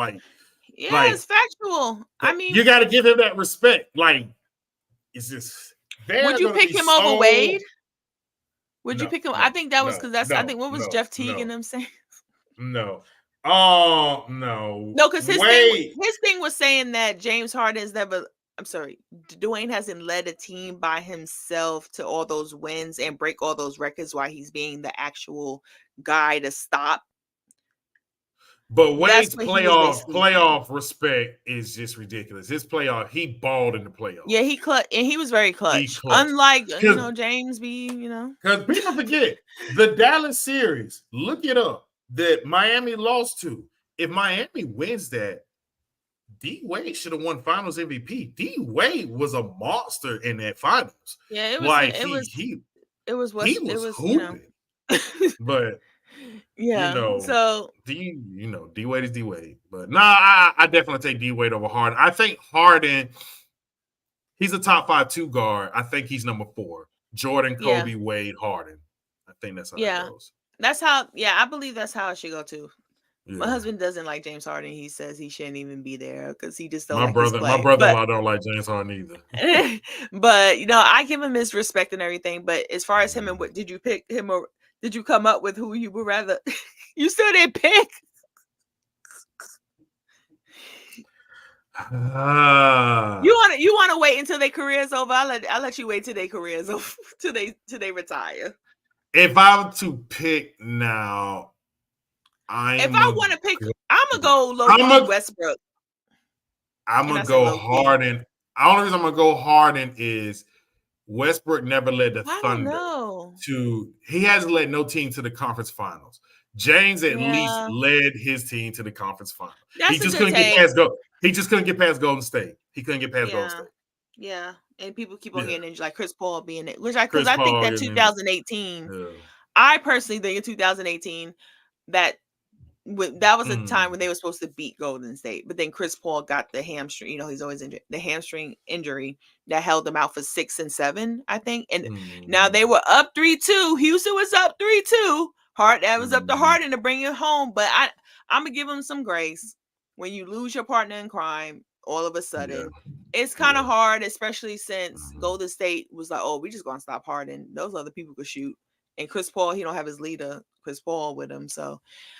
It's factual. I mean, you got to give him that respect. Like, it's just. Would you pick him over Wade? Would you pick him? I think that was because I think what was Jeff Teague and them saying? No. Oh no. No, because his thing was saying that James Harden is never. I'm sorry, Dwayne hasn't led a team by himself to all those wins and break all those records while he's being the actual guy to stop. But Wade's playoff respect is just ridiculous. His playoff, he balled in the playoffs. Yeah, he was very clutch. Unlike James B. Because people forget the Dallas series. Look it up. That Miami lost to. If Miami wins that, D Wade should have won Finals MVP. D Wade was a monster in that Finals. Yeah, it was. It was hooping. But so D Wade is D Wade. But I definitely take D Wade over Harden. I think Harden, he's a top 5 2 guard. I think he's number 4. Jordan, Kobe, Wade, Harden. I think that's how it goes. That's how. Yeah, I believe that's how it should go too. Yeah. My husband doesn't like James Harden. He says he shouldn't even be there because he just don't like his play. My brother-in-law don't like James Harden either. But I give him his respect and everything. But as far as him and did you pick him or did you come up with who you would rather? You still didn't pick. You want to wait until their career's over? I'll let you wait till their career's over till they retire. If I were to pick now. If I want to pick, I'm gonna go low-key Westbrook. I'm gonna go Harden. The only reason I'm gonna go Harden is Westbrook never led the Thunder to. He hasn't led no team to the conference finals. James at least led his team to the conference finals. He just couldn't get past He just couldn't get past Golden State. He couldn't get past Golden State. Yeah, and people keep on getting injured, like Chris Paul being it, because I think that 2018. I personally think in 2018 that That was a time when they were supposed to beat Golden State, but then Chris Paul got the hamstring. You know, he's always injured. The hamstring injury that held them out for 6 and 7, I think. And now they were up 3-2. Houston was up 3-2. That was up to Harden to bring it home. But I'm gonna give him some grace. When you lose your partner in crime, all of a sudden, it's kind of hard, especially since Golden State was like, "Oh, we just gonna stop Harden. Those other people could shoot." And Chris Paul, he don't have his leader, Chris Paul, with him. So,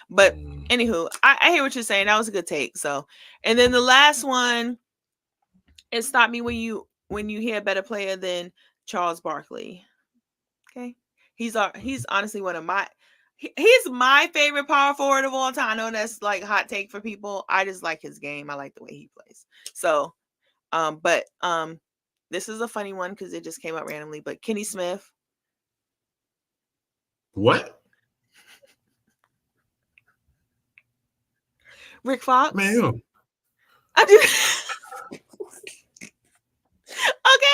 but anywho, I hear what you're saying. That was a good take. So, and then the last one, it stopped me when you hear a better player than Charles Barkley. Okay, he's honestly one of my. He's my favorite power forward of all time. I know that's like a hot take for people. I just like his game. I like the way he plays. So, but this is a funny one because it just came up randomly. But Kenny Smith. What? Rick Fox? Man. I do. Okay.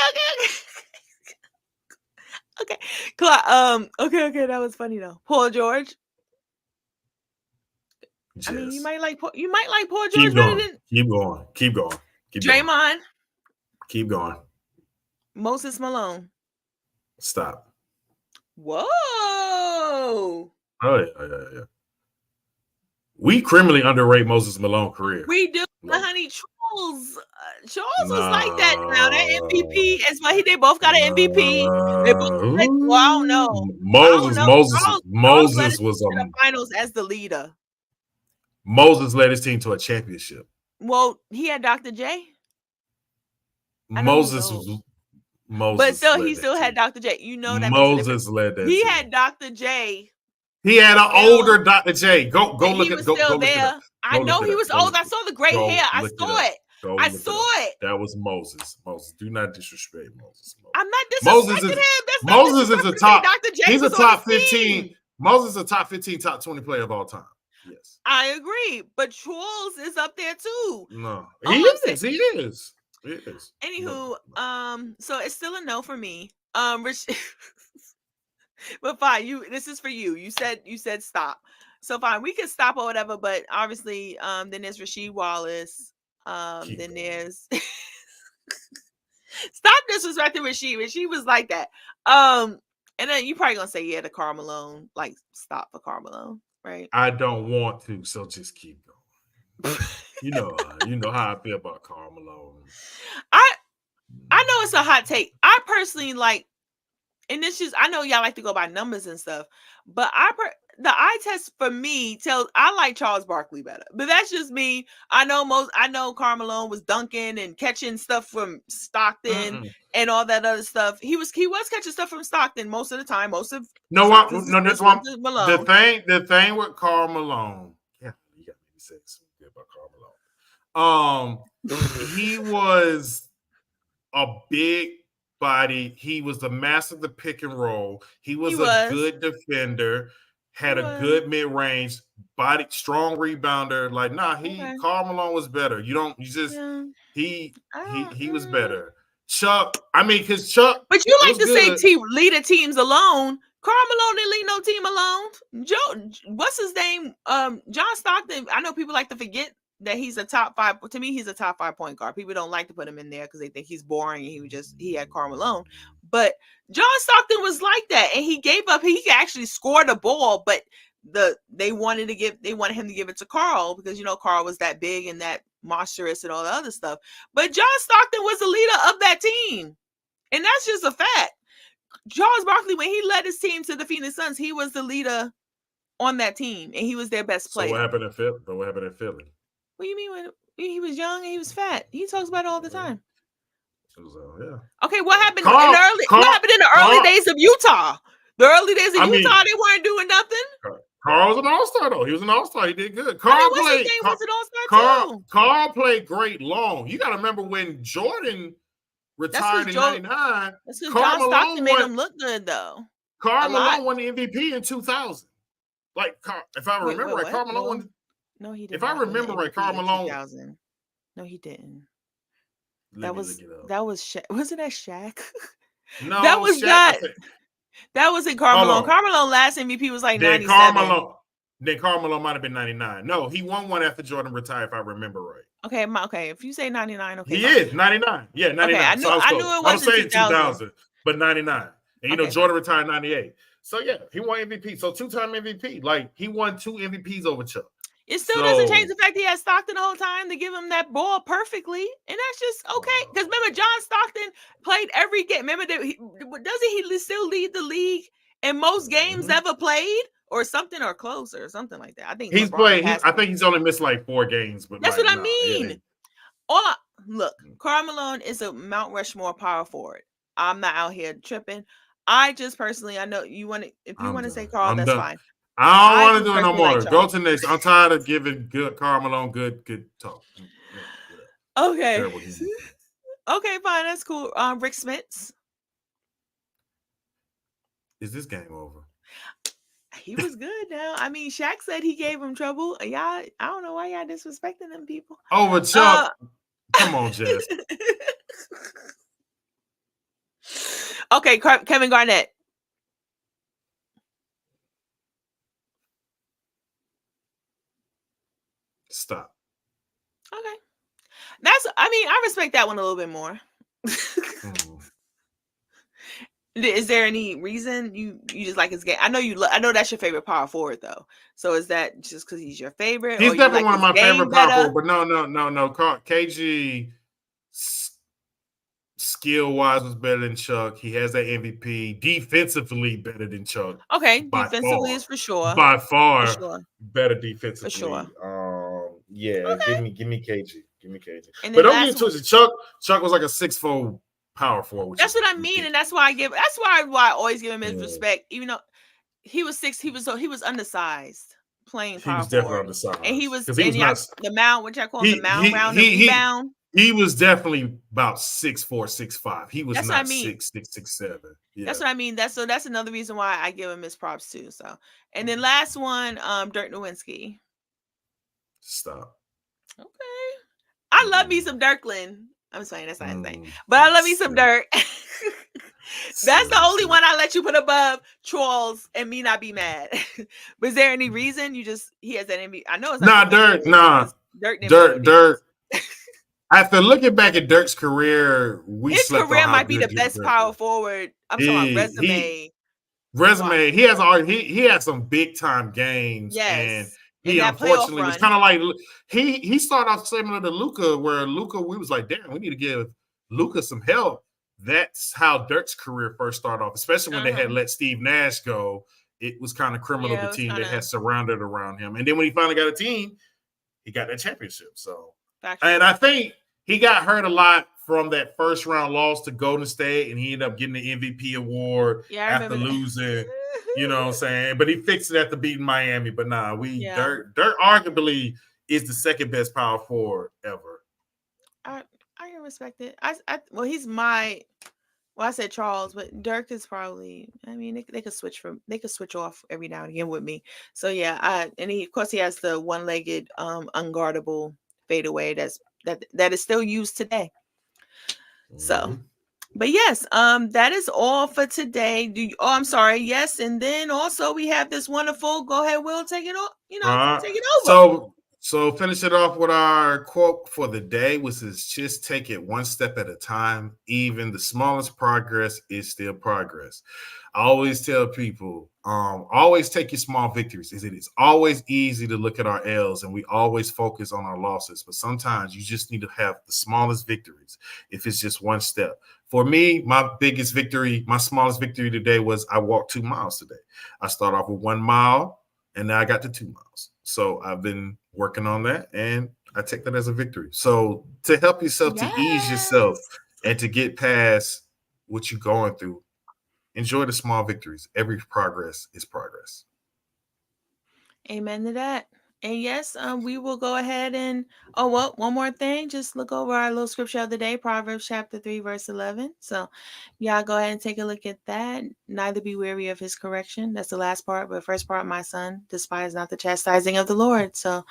Okay, that was funny though. Paul George. Yes. I mean, you might like Paul George better than. Keep going. Draymond. Keep going. Moses Malone. Stop. Whoa. Oh yeah. We criminally underrate Moses Malone's career. We do, honey. Charles was like that now. That MVP is why they both got an MVP. They both I don't know. Moses was in the finals as the leader. Moses led his team to a championship. Well, he had Dr. J. Moses, but still, he still had Dr. J. You know that Moses led that. He had Dr. J. He had an older Dr. J. Go look at it. He was still there. I know he was old. I saw the gray hair. I saw it. I saw it. That was Moses. Moses, do not disrespect Moses. I'm not disrespecting him. Moses is a top. He's a top 15. Moses is a top 15, top 20 player of all time. Yes, I agree. But Charles is up there too. No, he is. Anywho, so it's still a no for me. But fine, this is for you. You said stop. So fine, we can stop or whatever, but obviously, then there's Rasheed Wallace. Then there's stop disrespecting Rasheed. Rasheed was like that. And then you probably gonna say, yeah, the Karl Malone, like stop for Karl Malone, right? I don't want to, so just keep going. you know how I feel about Karl Malone. I know it's a hot take. I personally like. And this is, I know y'all like to go by numbers and stuff, but the eye test for me tells I like Charles Barkley better. But that's just me. I know Karl Malone was dunking and catching stuff from Stockton and all that other stuff. He was catching stuff from Stockton most of the time. That's one. The thing with Karl Malone. Yeah, you got me to say something good about Karl Malone. He was a big body. He was the master of the pick and roll. He was a good defender, had a good mid-range, body, strong rebounder. Like, Karl Malone was better. He was better. Chuck, because Chuck. But you like to say leader teams alone. Karl Malone didn't lead no team alone. What's his name? John Stockton. I know people like to forget that he's a top 5. To me, he's a top 5 point guard. People don't like to put him in there because they think he's boring and he had Karl Malone. But John Stockton was like that, and he gave up. He actually scored a ball, but they wanted him to give it to Karl because Karl was that big and that monstrous and all the other stuff. But John Stockton was the leader of that team, and that's just a fact. Charles Barkley, when he led his team to the Phoenix Suns, he was the leader on that team, and he was their best player. So what happened in Philly? What do you mean when he was young and he was fat? He talks about it all the time. Yeah. Okay, what happened in the early days of Utah? The early days of Utah, they weren't doing nothing. Karl was an all-star though. He was an all-star. He did good. Karl was an all-star too. Karl played great long. You got to remember when Jordan retired in '99. That's because John Stockton made him look good though. Karl Malone won the MVP in 2000. Like, if I remember right, Karl Malone won. No, he didn't. If I remember right, Karl Malone. No, he didn't. That was wasn't that Shaq? No, that was Shaq, not. That wasn't Karl Malone. Karl Malone last MVP was like 97. Then Carmelo might have been 99. No, he won one after Jordan retired, if I remember right. Okay, if you say 99, okay. He is 99. Yeah, 99. Okay, I knew it wasn't 2000, but 99. And Jordan retired 98. So yeah, he won MVP. So 2-time MVP. Like he won 2 MVPs over Chuck. It still doesn't change the fact he had Stockton the whole time to give him that ball perfectly, and that's just okay. Because remember, John Stockton played every game. Remember, doesn't he still lead the league in most games ever played, or something, or close, or something like that? I think he's played. I think he's only missed like 4 games, but that's what I mean. Look, Karl Malone is a Mount Rushmore power forward. I'm not out here tripping. I just personally, I know you want to. If you want to say Carl, that's fine. I don't want to do it no more. Like go to the next. I'm tired of giving Karl Malone good talk. Okay. Okay, fine. That's cool. Rick Smits. Is this game over? He was good now. I mean, Shaq said he gave him trouble. Y'all, I don't know why y'all disrespecting them people. Over Chuck. Come on, Jess. Okay, Kevin Garnett. Stop. Okay. I respect that one a little bit more. Is there any reason you just like his game? I know that's your favorite power forward though. So is that just because he's your favorite? He's definitely one of my favorite power forward, but no. KG skill wise was better than Chuck. He has that MVP. Defensively better than Chuck. Okay, defensively is for sure. By far better defensively. For sure. Yeah, okay. Give me KG. But don't get twisted. Chuck was like a 6'4" power forward. That's what I mean, and that's why I always give him his respect. Even though he was 6, he was undersized playing power forward. He was definitely undersized, and he was the mound, which I call the mound round, the rebound. He was definitely about 6'4", 6'5". He was not 6'6", 6'7". Yeah. That's what I mean. That's another reason why I give him his props too. So, and then last one, Dirk Nowitzki. Stop. Okay. I love me some Dirkland. I'm saying that's not his name, but I love me some Dirk. That's the only one I let you put above Trolls and me not be mad. But is there any reason he has that MVP? I know it's not. Dirk. After looking back at Dirk's career, his career might be the best power forward. I'm talking resume. Resume. He had some big time games. Yes. And he unfortunately was kind of like he started off similar to Luka, where Luka, we was like, damn, we need to give Luka some help. That's how Dirk's career first started off, especially when they had let Steve Nash go. It was kind of criminal, the team that had surrounded around him. And then when he finally got a team, he got that championship. So, and I think he got hurt a lot from that first round loss to Golden State, and he ended up getting the MVP award after losing. You know what I'm saying? But he fixed it after beating Miami. But Dirk arguably is the second best power forward ever. I can respect it. He's my. Well, I said Charles, but Dirk is probably. I mean, they could switch off every now and again with me. So yeah, and he has the one-legged, unguardable fadeaway that is still used today. So. But yes, that is all for today. I'm sorry. Yes, and then also we have this wonderful. Go ahead, Will, take it off. Take it over. So finish it off with our quote for the day, which is just take it one step at a time. Even the smallest progress is still progress. I always tell people, always take your small victories. It is always easy to look at our L's and we always focus on our losses, but sometimes you just need to have the smallest victories. If it's just one step. For me, my smallest victory today was I walked 2 miles today. I started off with 1 mile and now I got to 2 miles. So I've been working on that and I take that as a victory. So to help yourself to ease yourself and to get past what you're going through, enjoy the small victories. Every progress is progress. Amen to that. And yes, we will go ahead and one more thing. Just look over our little scripture of the day, Proverbs chapter 3, verse 11. So y'all go ahead and take a look at that. Neither be weary of his correction. That's the last part. But first part, my son, despise not the chastising of the Lord. So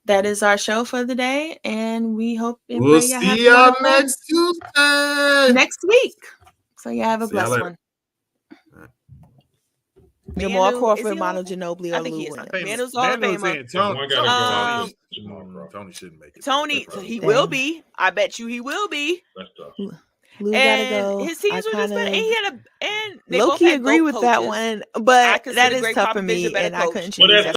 that is our show for the day. And we hope we'll see y'all next Tuesday. Next week. So y'all have a blessed one. Jamal Manu, Crawford, is he Manu on? Ginobili, I or think Lou he is. Williams. Manu's Hall of Manu's Famer. in. Tony, One gotta go. Jamal Crawford. Tony shouldn't make it. Tony, he will be. I bet you he will be. That's tough. Lou gotta And go. his teams were just better. And he had and they low both key had agree GOAT with that coaches. one, I but consider that is Greg tough for Popovich me, a better and I coach. couldn't Well, choose that's that.